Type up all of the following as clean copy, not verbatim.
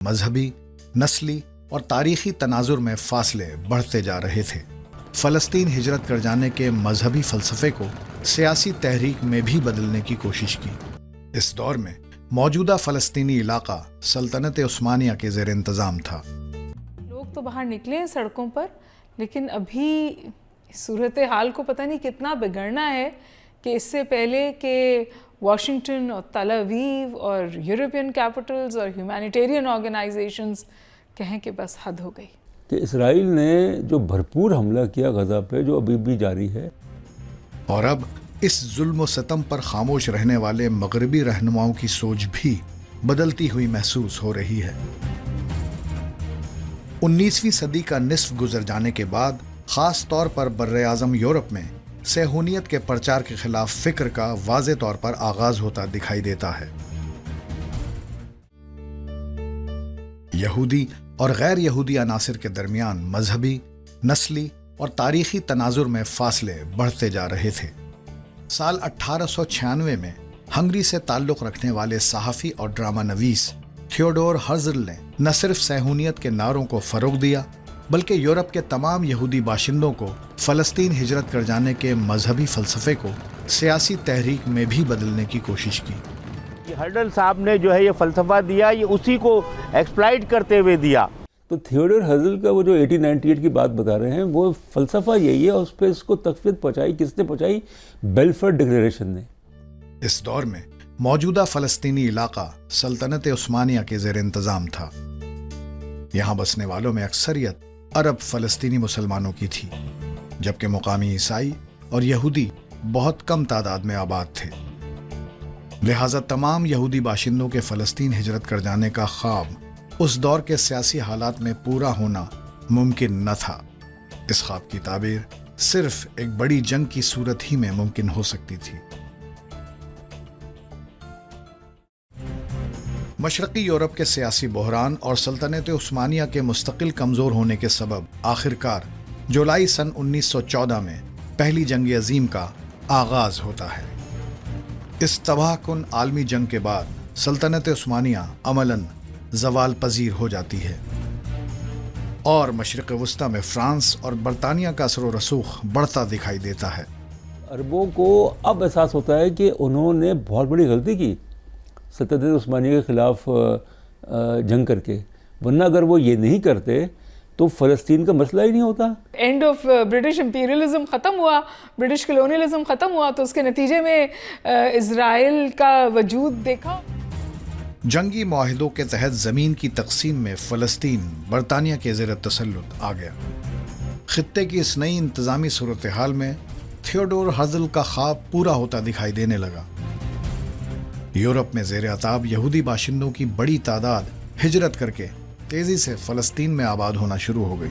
مذہبی، نسلی اور تاریخی تناظر میں فاصلے بڑھتے جا رہے تھے۔ فلسطین ہجرت کر جانے کے مذہبی فلسفے کو سیاسی تحریک میں بھی بدلنے کی کوشش کی۔ اس دور میں موجودہ فلسطینی علاقہ سلطنت عثمانیہ کے زیر انتظام تھا۔ لوگ تو باہر نکلے ہیں سڑکوں پر، لیکن ابھی صورتحال کو پتہ نہیں کتنا بگڑنا ہے کہ اس سے پہلے کہ واشنگٹن اور تل اویو اور یورپین کیپٹلز اور ہیومینیٹیرین آرگنائزیشنز کہیں کہ بس حد ہو گئی۔ کہ اسرائیل نے جو بھرپور حملہ کیا غزہ پہ، جو ابھی بھی جاری ہے، اور اب اس ظلم و ستم پر خاموش رہنے والے مغربی رہنماؤں کی سوچ بھی بدلتی ہوئی محسوس ہو رہی ہے۔ 19ویں صدی کا نصف گزر جانے کے بعد خاص طور پر بر اعظم یورپ میں صہیونیت کے پرچار کے خلاف فکر کا واضح طور پر آغاز ہوتا دکھائی دیتا ہے۔ یہودی اور غیر یہودی عناصر کے درمیان مذہبی، نسلی اور تاریخی تناظر میں فاصلے بڑھتے جا رہے تھے۔ سال 1896 میں ہنگری سے تعلق رکھنے والے صحافی اور ڈرامہ نویس تھیوڈور ہرزل نے نہ صرف صہیونیت کے نعروں کو فروغ دیا، بلکہ یورپ کے تمام یہودی باشندوں کو فلسطین ہجرت کر جانے کے مذہبی فلسفے کو سیاسی تحریک میں بھی بدلنے کی کوشش کی۔ ہرڈل صاحب نے جو ہے یہ فلسفہ دیا، یہ اسی کو ایکسپلائٹ کرتے ہوئے دیا۔ تو تھیوڈور ہرزل کا وہ جو 1898 کی بات بتا رہے ہیں، وہ فلسفہ یہی ہے، اور اس پہ اس کو تقویت پہنچائی کس نے پہنچائی؟ بیلفور ڈکلیریشن نے۔ اس دور میں موجودہ فلسطینی علاقہ سلطنت عثمانیہ کے زیر انتظام تھا۔ یہاں بسنے والوں میں اکثریت عرب فلسطینی مسلمانوں کی تھی، جبکہ مقامی عیسائی اور یہودی بہت کم تعداد میں آباد تھے۔ لہٰذا تمام یہودی باشندوں کے فلسطین ہجرت کر جانے کا خواب اس دور کے سیاسی حالات میں پورا ہونا ممکن نہ تھا۔ اس خواب کی تعبیر صرف ایک بڑی جنگ کی صورت ہی میں ممکن ہو سکتی تھی۔ مشرقی یورپ کے سیاسی بحران اور سلطنت عثمانیہ کے مستقل کمزور ہونے کے سبب آخرکار جولائی سن 1914 میں پہلی جنگ عظیم کا آغاز ہوتا ہے۔ اس تباہ کن عالمی جنگ کے بعد سلطنت عثمانیہ عملاً زوال پذیر ہو جاتی ہے، اور مشرق وسطی میں فرانس اور برطانیہ کا اثر و رسوخ بڑھتا دکھائی دیتا ہے۔ عربوں کو اب احساس ہوتا ہے کہ انہوں نے بہت بڑی غلطی کی سلطنت عثمانیہ کے خلاف جنگ کر کے، ورنہ اگر وہ یہ نہیں کرتے تو فلسطین کا مسئلہ ہی نہیں ہوتا۔ اینڈ آف برٹش امپیریلزم ختم ہوا، برٹش کلونیلزم ختم ہوا، تو اس کے نتیجے میں اسرائیل کا وجود دیکھا۔ جنگی معاہدوں کے تحت زمین کی تقسیم میں فلسطین برطانیہ کے زیر تسلط آ گیا۔ خطے کی اس نئی انتظامی صورتحال میں تھیوڈور ہرزل کا خواب پورا ہوتا دکھائی دینے لگا۔ یورپ میں زیر عتاب یہودی باشندوں کی بڑی تعداد ہجرت کر کے تیزی سے فلسطین میں آباد ہونا شروع ہو گئی۔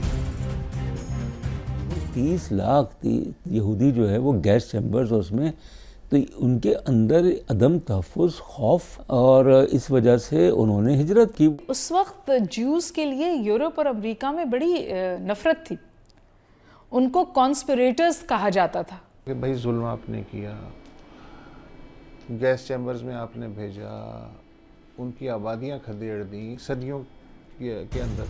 30 لاکھ یہودی جو ہے وہ گیس چیمبرز، اس میں تو ان کے اندر عدم تحفظ، خوف، اور اس وجہ سے انہوں نے ہجرت کی۔ اس وقت جیوز کے لیے یورپ اور امریکہ میں بڑی نفرت تھی، ان کو کانسپریٹرز کہا جاتا تھا کہ بھائی ظلم آپ نے کیا، گیس چیمبرز میں آپ نے بھیجا، ان کی آبادیاں کھدیڑ دیں صدیوں کے اندر۔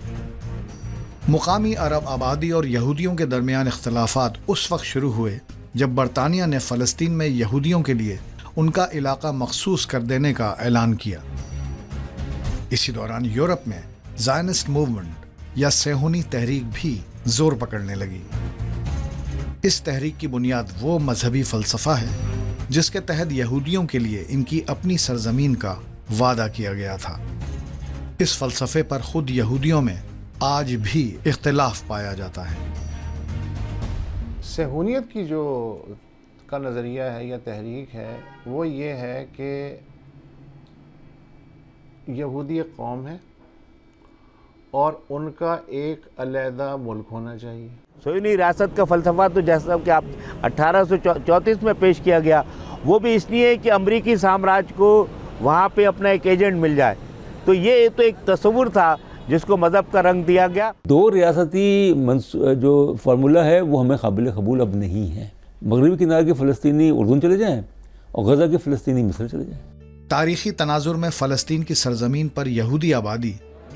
مقامی عرب آبادی اور یہودیوں کے درمیان اختلافات اس وقت شروع ہوئے جب برطانیہ نے فلسطین میں یہودیوں کے لیے ان کا علاقہ مخصوص کر دینے کا اعلان کیا۔ اسی دوران یورپ میں زائنسٹ موومنٹ یا صہیونی تحریک بھی زور پکڑنے لگی۔ اس تحریک کی بنیاد وہ مذہبی فلسفہ ہے جس کے تحت یہودیوں کے لیے ان کی اپنی سرزمین کا وعدہ کیا گیا تھا۔ اس فلسفے پر خود یہودیوں میں آج بھی اختلاف پایا جاتا ہے۔ صہیونیت کی جو کا نظریہ ہے یا تحریک ہے، وہ یہ ہے کہ یہودی ایک قوم ہے اور ان کا ایک علیحدہ ملک ہونا چاہیے۔ صہیونی ریاست کا فلسفہ تو جیسا کہ آپ 1834 میں پیش کیا گیا، وہ بھی اس لیے کہ امریکی سامراج کو وہاں پہ اپنا ایک ایجنٹ مل جائے، تو یہ تو ایک تصور تھا جس کو مذہب کا رنگ دیا گیا۔ دو ریاستی جو فارمولہ ہے وہ ہمیں قابل قبول اب نہیں ہے۔ مغربی کنارے کے فلسطینی اردن چلے جائیں اور غزہ کے فلسطینی مصر چلے جائیں۔ تاریخی تناظر میں فلسطین کی سرزمین پر یہودی آبادی